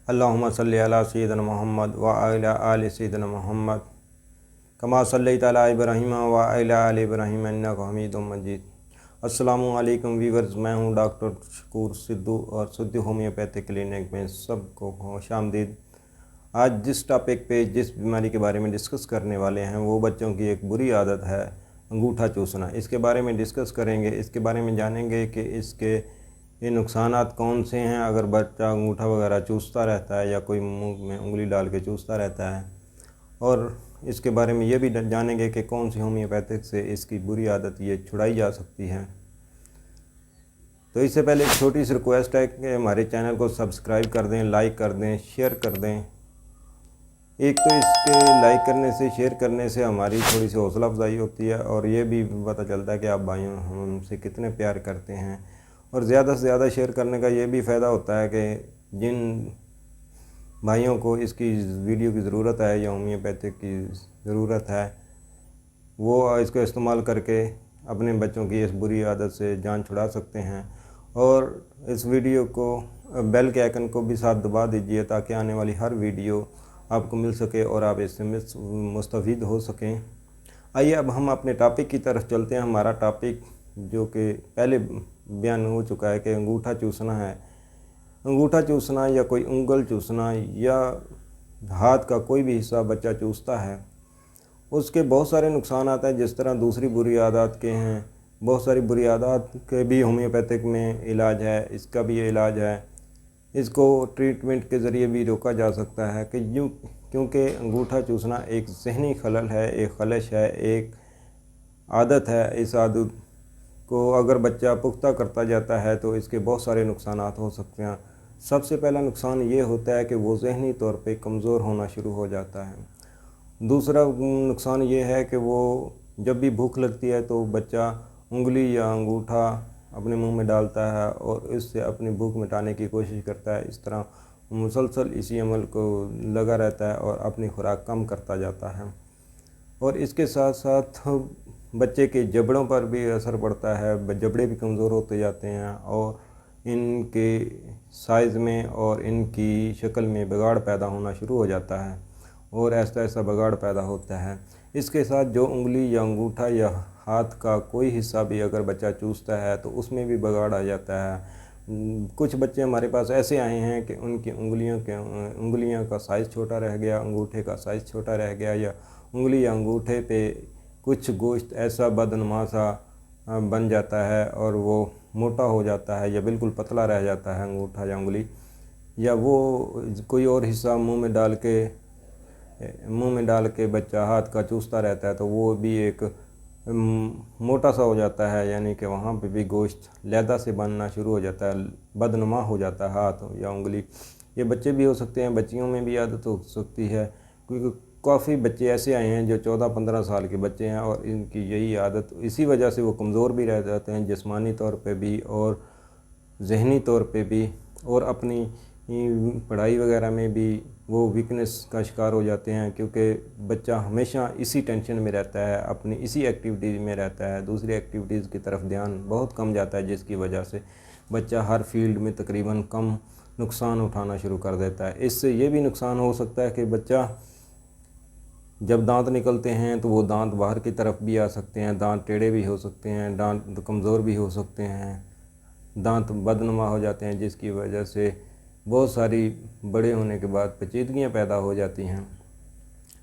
अल्लाहुम्मा सल्लि अला सय्यिदिना मोहम्मद व अला आलि सय्यिदिना मोहम्मद कमा सल्लैता अला इब्राहीम व अला आलि इब्राहीम इन्नका हमीदुम मजीद। अस्सलामु अलैकुम वीवर्स, मैं हूं डॉक्टर शकूर सिद्धू और सिद्धू होम्योपैथिक क्लिनिक में सबको खुशामदीद। आज जिस टॉपिक पे जिस बीमारी के बारे में डिस्कस करने वाले हैं वो बच्चों की एक बुरी आदत है अंगूठा चूसना। इसके बारे में डिस्कस करेंगे, इसके बारे में जानेंगे कि इसके ये नुकसानात कौन से हैं अगर बच्चा अंगूठा वगैरह चूसता रहता है या कोई मुंह में उंगली डाल के चूसता रहता है, और इसके बारे में ये भी जानेंगे कि कौन सी होम्योपैथिक से इसकी बुरी आदत ये छुड़ाई जा सकती है। तो इससे पहले एक छोटी सी रिक्वेस्ट है कि हमारे चैनल को सब्सक्राइब कर दें, लाइक कर दें, शेयर कर दें। एक तो इसके लाइक करने से, शेयर करने से हमारी थोड़ी सी हौसला अफजाई होती है और ये भी पता चलता है कि आप भाइयों हमसे कितने प्यार करते हैं। और ज़्यादा से ज़्यादा शेयर करने का ये भी फ़ायदा होता है कि जिन भाइयों को इसकी वीडियो की ज़रूरत है या होम्योपैथिक की ज़रूरत है वो इसका इस्तेमाल करके अपने बच्चों की इस बुरी आदत से जान छुड़ा सकते हैं। और इस वीडियो को बेल के आइकन को भी साथ दबा दीजिए ताकि आने वाली हर वीडियो आपको मिल सके और आप इससे मुस्तफ़ीद हो सकें। आइए अब हम अपने टॉपिक की तरफ चलते हैं। हमारा टॉपिक जो कि पहले बयान हो चुका है कि अंगूठा चूसना है। अंगूठा चूसना या कोई उंगल चूसना या हाथ का कोई भी हिस्सा बच्चा चूसता है, उसके बहुत सारे नुकसान आते हैं। जिस तरह दूसरी बुरी आदत के हैं, बहुत सारी बुरी आदत के भी होम्योपैथिक में इलाज है, इसका भी ये इलाज है। इसको ट्रीटमेंट के ज़रिए भी रोका जा सकता है कि क्योंकि अंगूठा चूसना एक ज़हनी खलल है, एक खलश है, एक आदत है। इस आदत को अगर बच्चा पुख्ता करता जाता है तो इसके बहुत सारे नुकसानात हो सकते हैं। सबसे पहला नुकसान ये होता है कि वो ज़हनी तौर पे कमज़ोर होना शुरू हो जाता है। दूसरा नुकसान ये है कि वो जब भी भूख लगती है तो बच्चा उंगली या अंगूठा अपने मुंह में डालता है और इससे अपनी भूख मिटाने की कोशिश करता है। इस तरह मुसलसल इसी अमल को लगा रहता है और अपनी खुराक कम करता जाता है। और इसके साथ साथ बच्चे के जबड़ों पर भी असर पड़ता है, जबड़े भी कमज़ोर होते जाते हैं और इनके साइज़ में और इनकी शक्ल में बिगाड़ पैदा होना शुरू हो जाता है और ऐसा ऐसा बिगाड़ पैदा होता है। इसके साथ जो उंगली या अंगूठा या हाथ का कोई हिस्सा भी अगर बच्चा चूसता है तो उसमें भी बिगाड़ आ जाता है। कुछ बच्चे हमारे पास ऐसे आए हैं कि उनकी उंगलियों का साइज़ छोटा रह गया, अंगूठे का साइज़ छोटा रह गया, या उंगली या अंगूठे पे कुछ गोश्त ऐसा बदनुमा सा बन जाता है और वो मोटा हो जाता है या बिल्कुल पतला रह जाता है अंगूठा या उंगली, या वो कोई और हिस्सा मुंह में डाल के बच्चा हाथ का चूसता रहता है तो वो भी एक मोटा सा हो जाता है, यानी कि वहाँ पे भी गोश्त लैदा से बनना शुरू हो जाता है, बदनुमा हो जाता है हाथ या उंगली। ये बच्चे भी हो सकते हैं, बच्चियों में भी आदत हो सकती है, क्योंकि काफ़ी बच्चे ऐसे आए हैं जो 14-15 साल के बच्चे हैं और इनकी यही आदत, इसी वजह से वो कमज़ोर भी रह जाते हैं जिस्मानी तौर पे भी और ज़हनी तौर पे भी, और अपनी पढ़ाई वगैरह में भी वो वीकनेस का शिकार हो जाते हैं, क्योंकि बच्चा हमेशा इसी टेंशन में रहता है, अपनी इसी एक्टिविटीज़ में रहता है, दूसरी एक्टिविटीज़ की तरफ ध्यान बहुत कम जाता है, जिसकी वजह से बच्चा हर फील्ड में तकरीबन कम नुकसान उठाना शुरू कर देता है। इससे ये भी नुकसान हो सकता है कि बच्चा जब दांत निकलते हैं तो वो दांत बाहर की तरफ भी आ सकते हैं, दांत टेढ़े भी हो सकते हैं, दांत कमज़ोर भी हो सकते हैं, दांत बदनुमा हो जाते हैं, जिसकी वजह से बहुत सारी बड़े होने के बाद पेचीदगियाँ पैदा हो जाती हैं।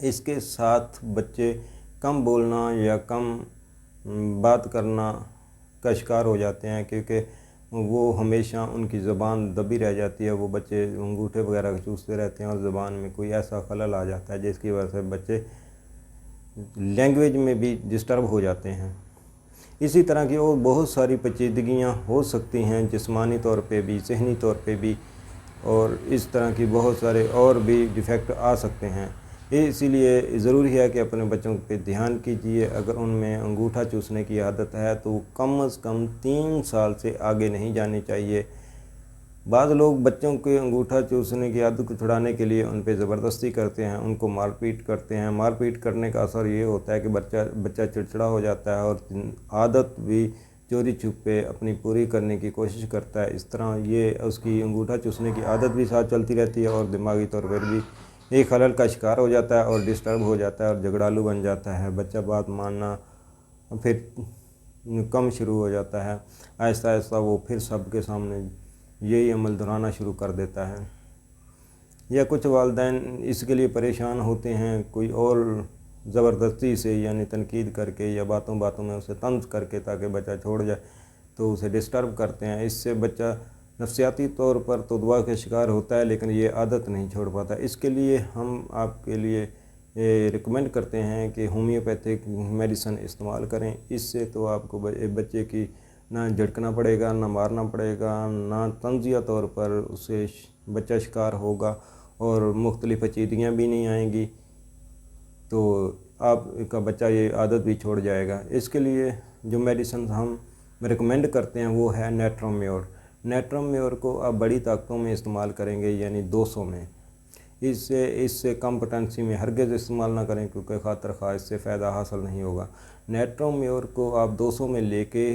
इसके साथ बच्चे कम बोलना या कम बात करना का शिकार हो जाते हैं, क्योंकि वो हमेशा उनकी ज़बान दबी रह जाती है। वो बच्चे अंगूठे वगैरह चूसते रहते हैं और ज़बान में कोई ऐसा खलल आ जाता है जिसकी वजह से बच्चे लैंग्वेज में भी डिस्टर्ब हो जाते हैं। इसी तरह की और बहुत सारी पेचीदगियाँ हो सकती हैं, जिस्मानी तौर पे भी, ज़हनी तौर पे भी, और इस तरह की बहुत सारे और भी डिफेक्ट आ सकते हैं। इसीलिए ज़रूरी है कि अपने बच्चों पे ध्यान कीजिए। अगर उनमें अंगूठा चूसने की आदत है तो कम से कम 3 साल से आगे नहीं जानी चाहिए। बाद लोग बच्चों के अंगूठा चूसने की आदत को छुड़ाने के लिए उन पे ज़बरदस्ती करते हैं, उनको मारपीट करते हैं। मारपीट करने का असर ये होता है कि बच्चा चिड़चिड़ा हो जाता है और आदत भी چوری چھپے اپنی پوری کرنے کی کوشش کرتا ہے، اس طرح یہ اس کی انگوٹھا چوسنے کی عادت بھی ساتھ چلتی رہتی ہے اور دماغی طور پر بھی ایک خلل کا شکار ہو جاتا ہے اور ڈسٹرب ہو جاتا ہے اور جھگڑالو بن جاتا ہے۔ بچہ بات ماننا پھر کم شروع ہو جاتا ہے، آہستہ آہستہ وہ پھر سب کے سامنے یہی عمل دہرانا شروع کر دیتا ہے۔ یا کچھ والدین اس کے لیے پریشان ہوتے ہیں، کوئی اور زبردستی سے یعنی تنقید کر کے یا باتوں باتوں میں اسے طنز کر کے تاکہ بچہ چھوڑ جائے تو اسے ڈسٹرب کرتے ہیں۔ اس سے بچہ نفسیاتی طور پر تو دعا کا شکار ہوتا ہے لیکن یہ عادت نہیں چھوڑ پاتا۔ اس کے لیے ہم آپ کے لیے ریکمینڈ کرتے ہیں کہ ہومیوپیتھک میڈیسن استعمال کریں۔ اس سے تو آپ کو بچے کی نہ جھڑکنا پڑے گا، نہ مارنا پڑے گا، نہ طنزیہ طور پر اسے بچہ شکار ہوگا اور مختلف پیچیدگیاں بھی نہیں آئیں گی، تو آپ کا بچہ یہ عادت بھی چھوڑ جائے گا۔ اس کے لیے جو میڈیسن ہم ریکمینڈ کرتے ہیں وہ ہے نیٹرومیور۔ نیٹرومیور کو آپ بڑی طاقتوں میں استعمال کریں گے یعنی 200 میں۔ اس سے کم پوٹینسی میں ہرگز استعمال نہ کریں کیونکہ خاطر خواہ اس سے فائدہ حاصل نہیں ہوگا۔ نیٹرومیور کو آپ 200 میں لے کے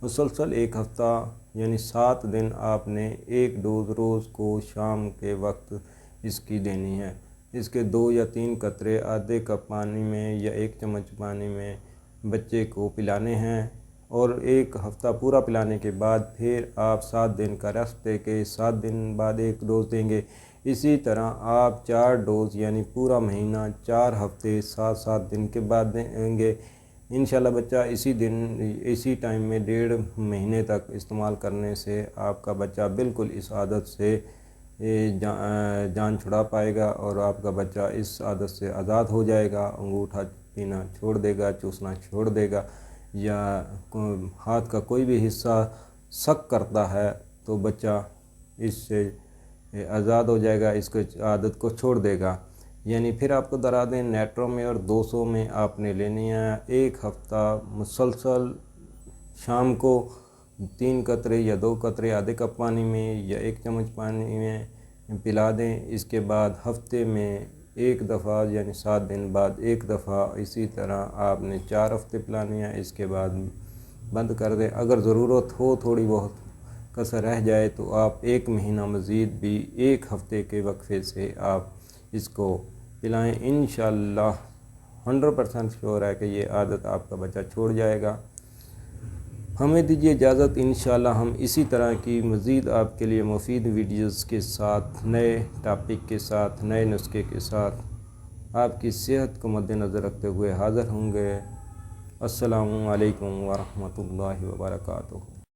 مسلسل 1 ہفتہ یعنی 7 دن آپ نے 1 ڈوز روز کو شام کے وقت اس کی دینی ہے۔ اس کے 2 یا 3 قطرے آدھے کپ پانی میں یا 1 چمچ پانی میں بچے کو پلانے ہیں اور 1 ہفتہ پورا پلانے کے بعد پھر آپ 7 دن کا ریسٹ دے کے 7 دن بعد 1 ڈوز دیں گے۔ اسی طرح آپ 4 ڈوز یعنی پورا مہینہ 4 ہفتے 7 دن کے بعد دیں گے۔ انشاءاللہ بچہ اسی ٹائم میں 1.5 مہینے تک استعمال کرنے سے آپ کا بچہ بالکل اس عادت سے جان چھڑا پائے گا اور آپ کا بچہ اس عادت سے آزاد ہو جائے گا، انگوٹھا پینا چھوڑ دے گا، چوسنا چھوڑ دے گا، یا ہاتھ کا کوئی بھی حصہ سک کرتا ہے تو بچہ اس سے آزاد ہو جائے گا، اس عادت کو چھوڑ دے گا۔ یعنی پھر آپ کو درا دیں نیٹرومیور 200 میں آپ نے لینی ہے، 1 ہفتہ مسلسل شام کو 3 قطرے یا 2 قطرے آدھے کپ پانی میں یا 1 چمچ پانی میں پلا دیں۔ اس کے بعد ہفتے میں 1 دفعہ یعنی 7 دن بعد 1 دفعہ، اسی طرح آپ نے 4 ہفتے پلانی ہے، اس کے بعد بند کر دیں۔ اگر ضرورت ہو تھوڑی بہت کسر رہ جائے تو آپ 1 مہینہ مزید بھی 1 ہفتے کے وقفے سے آپ اس کو پلائیں۔ انشاءاللہ 100% شیور ہے کہ یہ عادت آپ کا بچہ چھوڑ جائے گا۔ ہمیں دیجیے اجازت، انشاءاللہ ہم اسی طرح کی مزید آپ کے لیے مفید ویڈیوز کے ساتھ، نئے ٹاپک کے ساتھ، نئے نسخے کے ساتھ آپ کی صحت کو مد نظر رکھتے ہوئے حاضر ہوں گے۔ السلام علیکم ورحمۃ اللہ وبرکاتہ۔